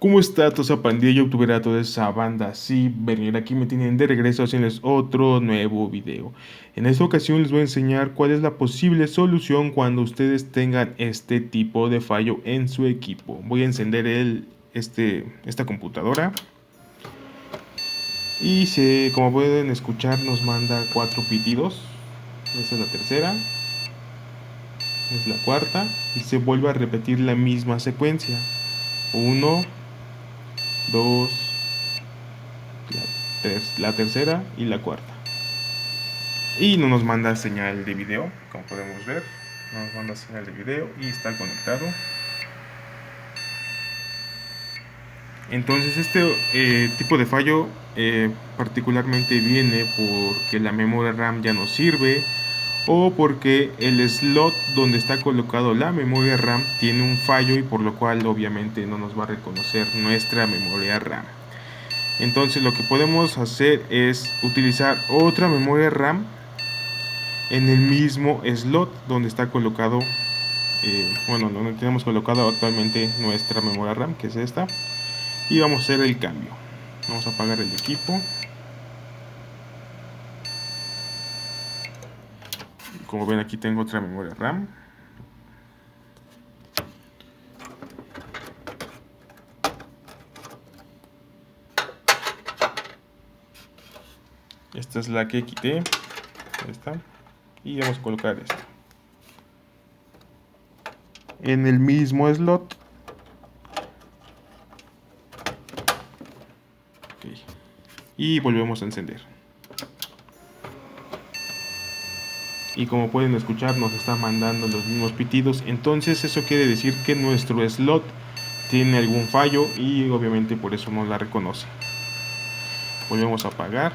¿Cómo está toda esa pandilla youtuber, toda esa banda? Sí, venir aquí me tienen de regreso haciéndoles otro nuevo video. En esta ocasión les voy a enseñar cuál es la posible solución cuando ustedes tengan este tipo de fallo en su equipo. Voy a encender esta computadora y como pueden escuchar nos manda 4 pitidos. Esta es la tercera, es la cuarta y se vuelve a repetir la misma secuencia. Uno, dos, la tercera y la cuarta. Y no nos manda señal de video, como podemos ver. No nos manda señal de video y está conectado. Entonces este tipo de fallo particularmente viene porque la memoria RAM ya no sirve o porque el slot donde está colocado la memoria RAM tiene un fallo y por lo cual obviamente no nos va a reconocer nuestra memoria RAM. Entonces lo que podemos hacer es utilizar otra memoria RAM en el mismo slot donde está colocado, donde tenemos colocado actualmente nuestra memoria RAM, que es esta, y vamos a hacer el cambio. Vamos a apagar el equipo. Como ven, aquí tengo otra memoria RAM. Esta es la que quité. Esta. Y vamos a colocar esta en el mismo slot. Okay. Y volvemos a encender. Y como pueden escuchar, nos está mandando los mismos pitidos. Entonces eso quiere decir que nuestro slot tiene algún fallo y obviamente por eso no la reconoce. Volvemos a apagar.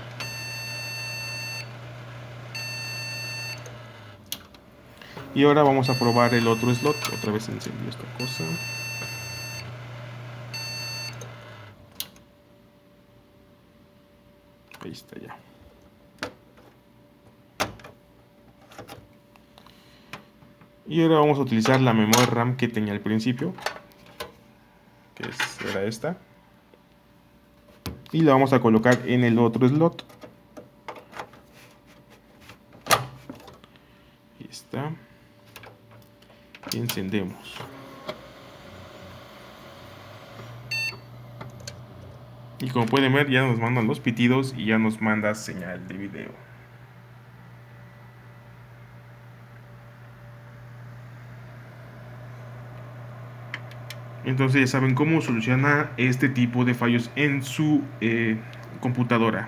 Y ahora vamos a probar el otro slot. Otra vez encendió esta cosa. Ahí está ya. Y ahora vamos a utilizar la memoria RAM que tenía al principio, era esta. Y la vamos a colocar en el otro slot. Ahí está. Y encendemos. Y como pueden ver, ya nos mandan los pitidos y ya nos manda señal de video. Entonces ya saben cómo solucionar este tipo de fallos en su computadora.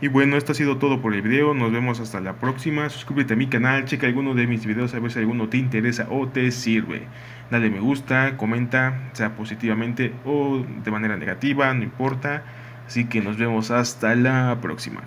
Y bueno, esto ha sido todo por el video. Nos vemos hasta la próxima. Suscríbete a mi canal, checa alguno de mis videos a ver si alguno te interesa o te sirve. Dale me gusta, comenta, sea positivamente o de manera negativa, no importa. Así que nos vemos hasta la próxima.